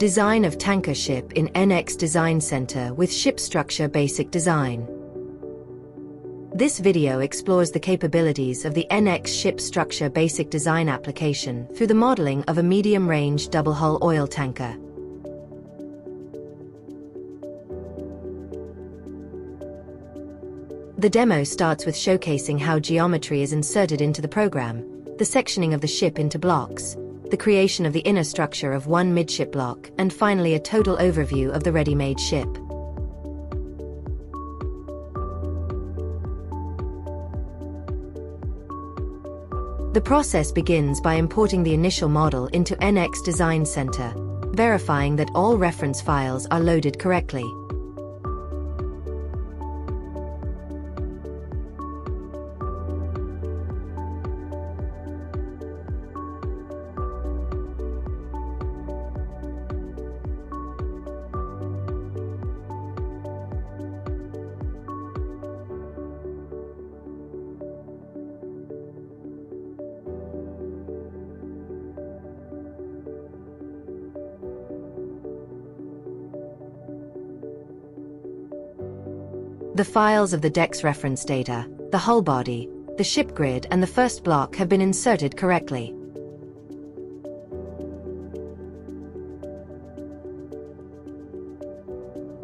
Design of tanker ship in NX Designcenter with ship structure basic design. This video explores the capabilities of the NX ship structure basic design application through the modeling of a medium-range double-hull oil tanker. The demo starts with showcasing how geometry is inserted into the program, the sectioning of the ship into blocks, the creation of the inner structure of one midship block, and finally a total overview of the ready-made ship. The process begins by importing the initial model into NX Designcenter, verifying that all reference files are loaded correctly. The files of the deck's reference data, the hull body, the ship grid and the first block have been inserted correctly.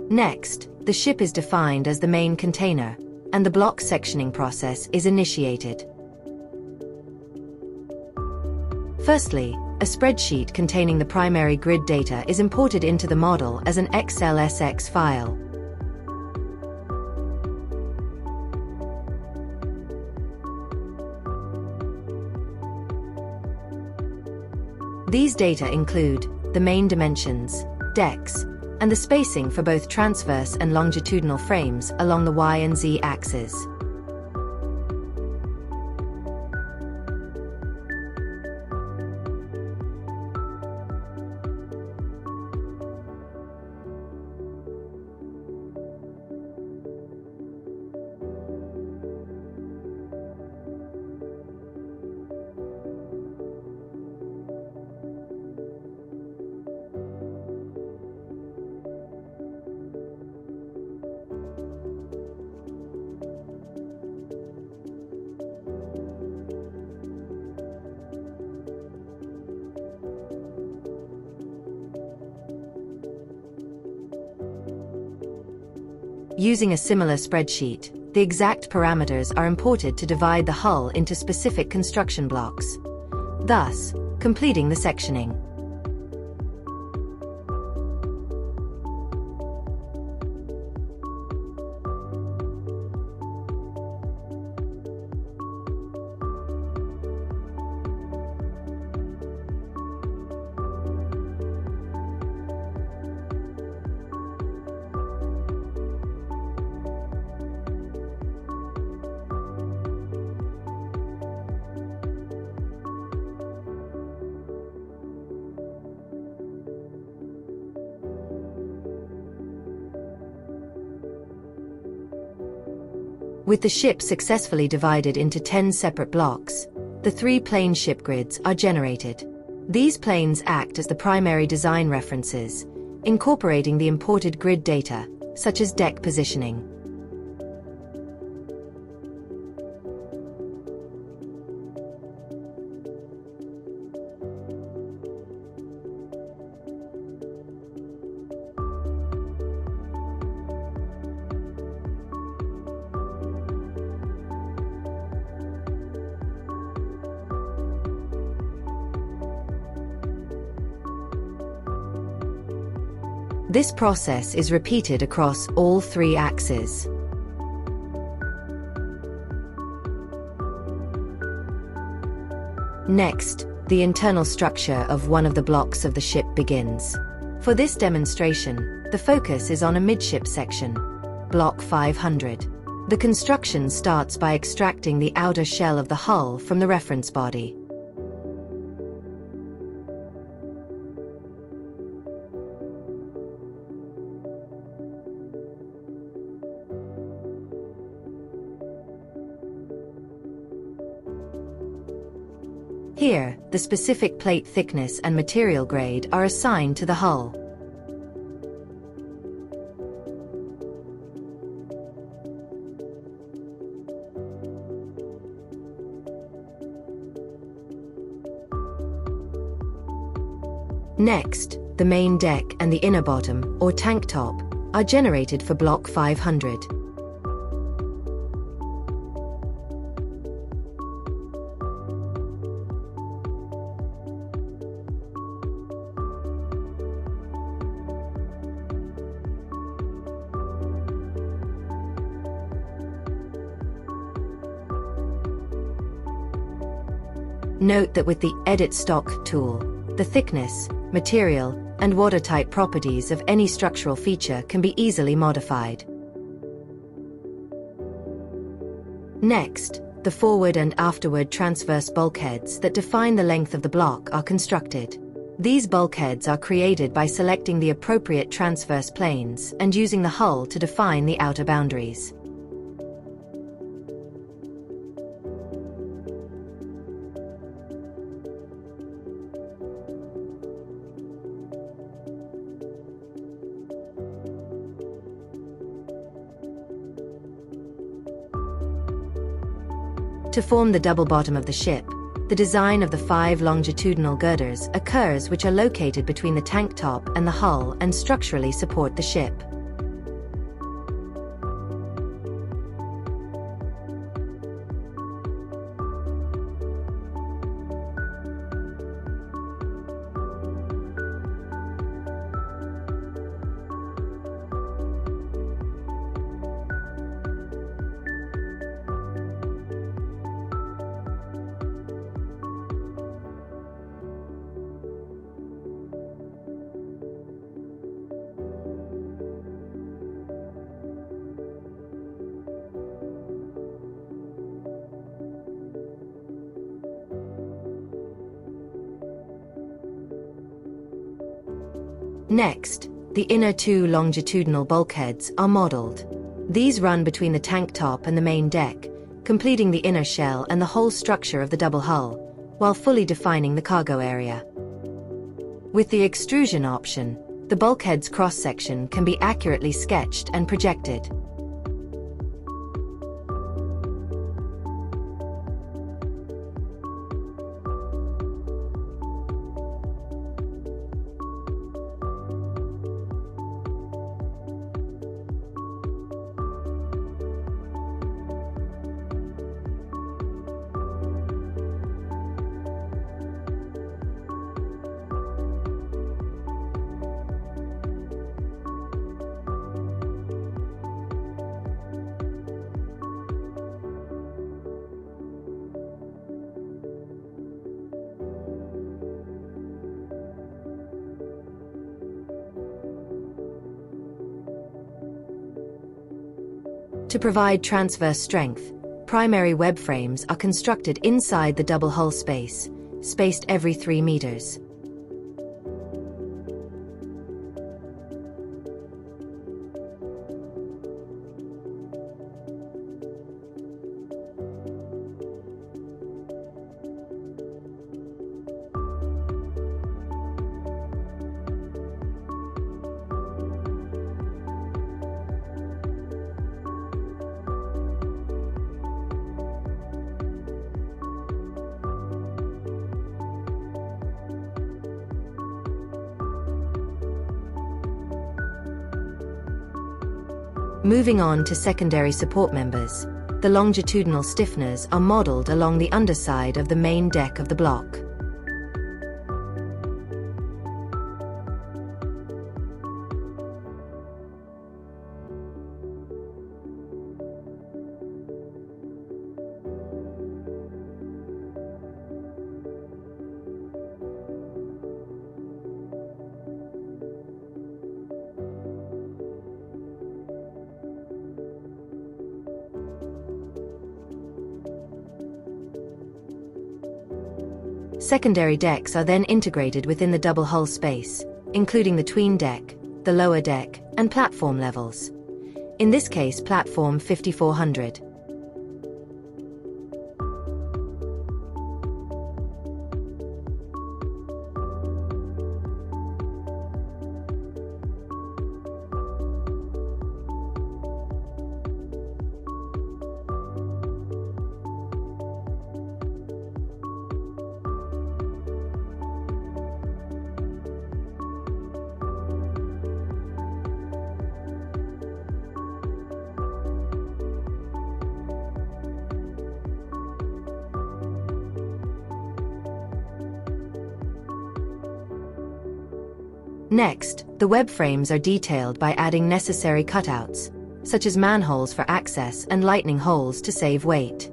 Next, the ship is defined as the main container, and the block sectioning process is initiated. Firstly, a spreadsheet containing the primary grid data is imported into the model as an XLSX file. These data include the main dimensions, decks, and the spacing for both transverse and longitudinal frames along the Y and Z axes. Using a similar spreadsheet, the exact parameters are imported to divide the hull into specific construction blocks, thus completing the sectioning. With the ship successfully divided into 10 separate blocks, the 3 plane ship grids are generated. These planes act as the primary design references, incorporating the imported grid data, such as deck positioning. This process is repeated across all 3 axes. Next, the internal structure of one of the blocks of the ship begins. For this demonstration, the focus is on a midship section, Block 500. The construction starts by extracting the outer shell of the hull from the reference body. Here, the specific plate thickness and material grade are assigned to the hull. Next, the main deck and the inner bottom, or tank top, are generated for block 500. Note that with the Edit Stock tool, the thickness, material, and watertight properties of any structural feature can be easily modified. Next, the forward and afterward transverse bulkheads that define the length of the block are constructed. These bulkheads are created by selecting the appropriate transverse planes and using the hull to define the outer boundaries. To form the double bottom of the ship, the design of the 5 longitudinal girders occurs, which are located between the tank top and the hull and structurally support the ship. Next, the inner 2 longitudinal bulkheads are modeled. These run between the tank top and the main deck, completing the inner shell and the whole structure of the double hull, while fully defining the cargo area. With the extrusion option, the bulkhead's cross-section can be accurately sketched and projected. To provide transverse strength, primary web frames are constructed inside the double hull space, spaced every 3 meters. Moving on to secondary support members, the longitudinal stiffeners are modeled along the underside of the main deck of the block. Secondary decks are then integrated within the double hull space, including the tween deck, the lower deck, and platform levels. In this case, platform 5400. Next, the web frames are detailed by adding necessary cutouts, such as manholes for access and lightning holes to save weight.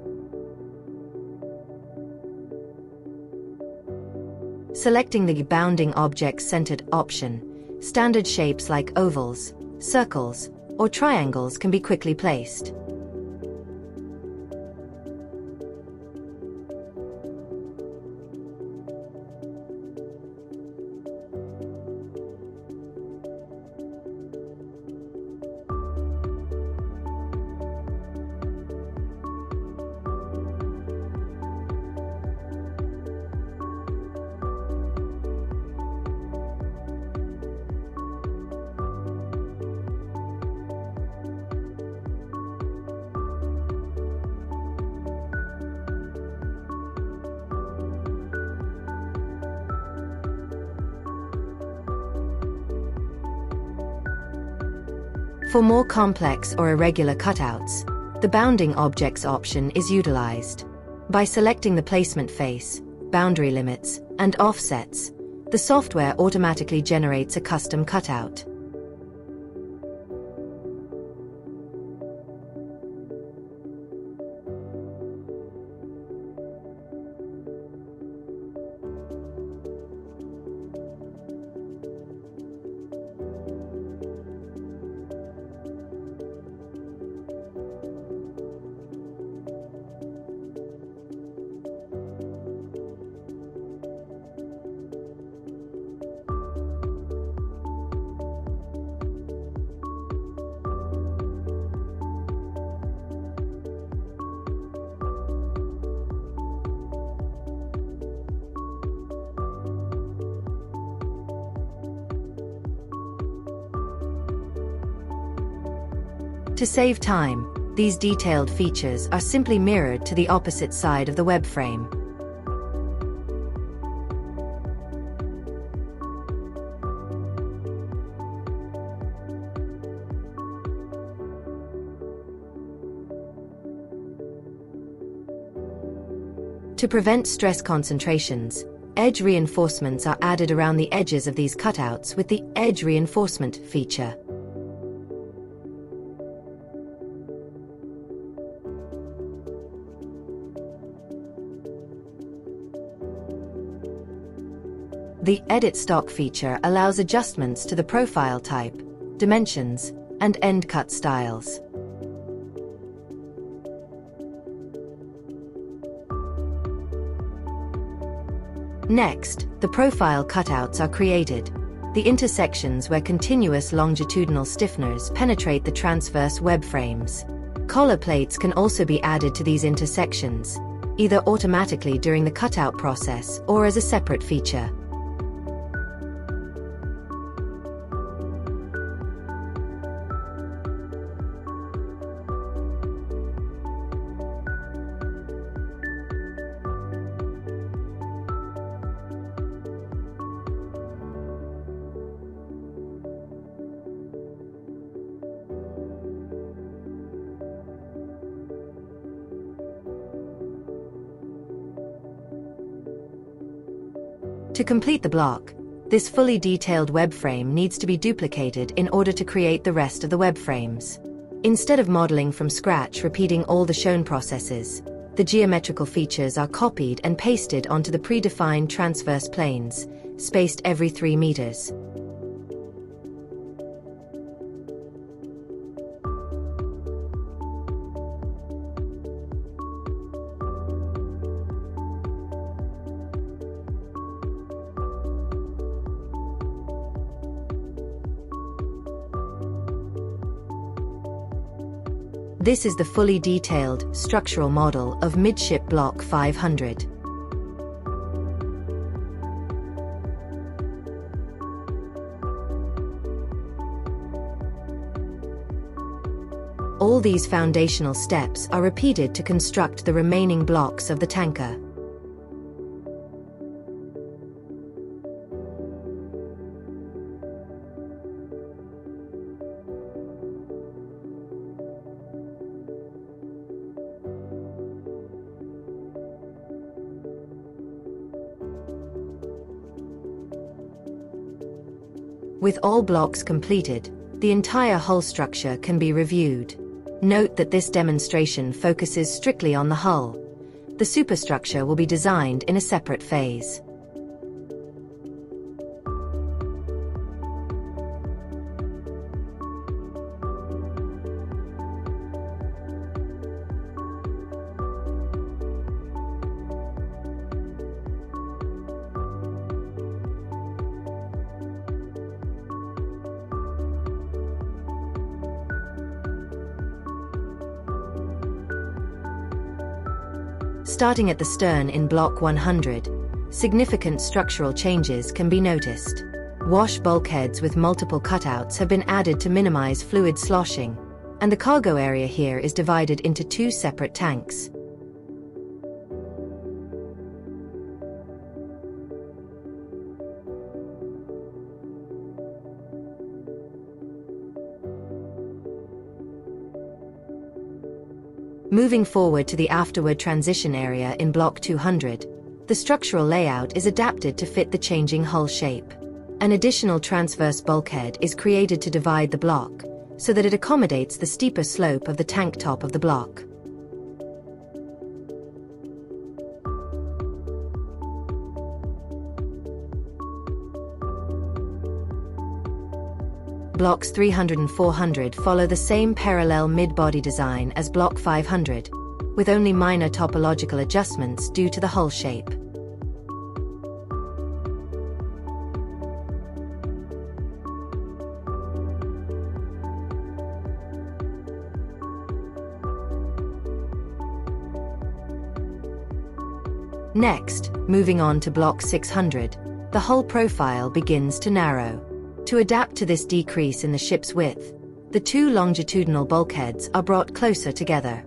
Selecting the Bounding Objects Centered option, standard shapes like ovals, circles, or triangles can be quickly placed. For more complex or irregular cutouts, the Bounding Objects option is utilized. By selecting the placement face, boundary limits, and offsets, the software automatically generates a custom cutout. To save time, these detailed features are simply mirrored to the opposite side of the web frame. To prevent stress concentrations, edge reinforcements are added around the edges of these cutouts with the Edge Reinforcement feature. The Edit Stock feature allows adjustments to the profile type, dimensions, and end cut styles. Next, the profile cutouts are created, the intersections where continuous longitudinal stiffeners penetrate the transverse web frames. Collar plates can also be added to these intersections, either automatically during the cutout process or as a separate feature. To complete the block, this fully detailed web frame needs to be duplicated in order to create the rest of the web frames. Instead of modeling from scratch repeating all the shown processes, the geometrical features are copied and pasted onto the predefined transverse planes, spaced every 3 meters. This is the fully detailed, structural model of Midship Block 500. All these foundational steps are repeated to construct the remaining blocks of the tanker. With all blocks completed, the entire hull structure can be reviewed. Note that this demonstration focuses strictly on the hull. The superstructure will be designed in a separate phase. Starting at the stern in Block 100, significant structural changes can be noticed. Wash bulkheads with multiple cutouts have been added to minimize fluid sloshing, and the cargo area here is divided into 2 separate tanks. Moving forward to the afterward transition area in Block 200, the structural layout is adapted to fit the changing hull shape. An additional transverse bulkhead is created to divide the block, so that it accommodates the steeper slope of the tank top of the block. Blocks 300 and 400 follow the same parallel mid-body design as Block 500, with only minor topological adjustments due to the hull shape. Next, moving on to Block 600, the hull profile begins to narrow. To adapt to this decrease in the ship's width, the 2 longitudinal bulkheads are brought closer together.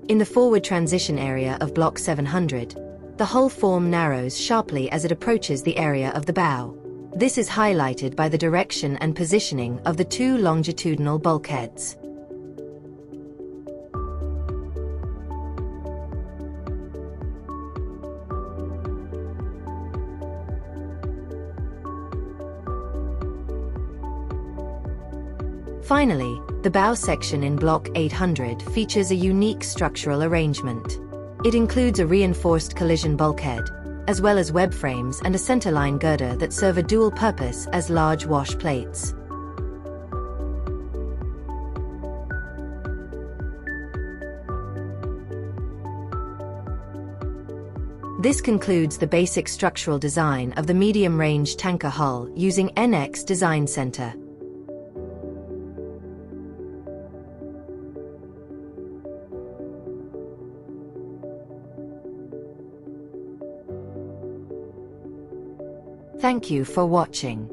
In the forward transition area of Block 700, the hull form narrows sharply as it approaches the area of the bow. This is highlighted by the direction and positioning of the 2 longitudinal bulkheads. Finally, the bow section in Block 800 features a unique structural arrangement. It includes a reinforced collision bulkhead, as well as web frames and a centerline girder that serve a dual purpose as large wash plates. This concludes the basic structural design of the medium-range tanker hull using NX Designcenter. Thank you for watching.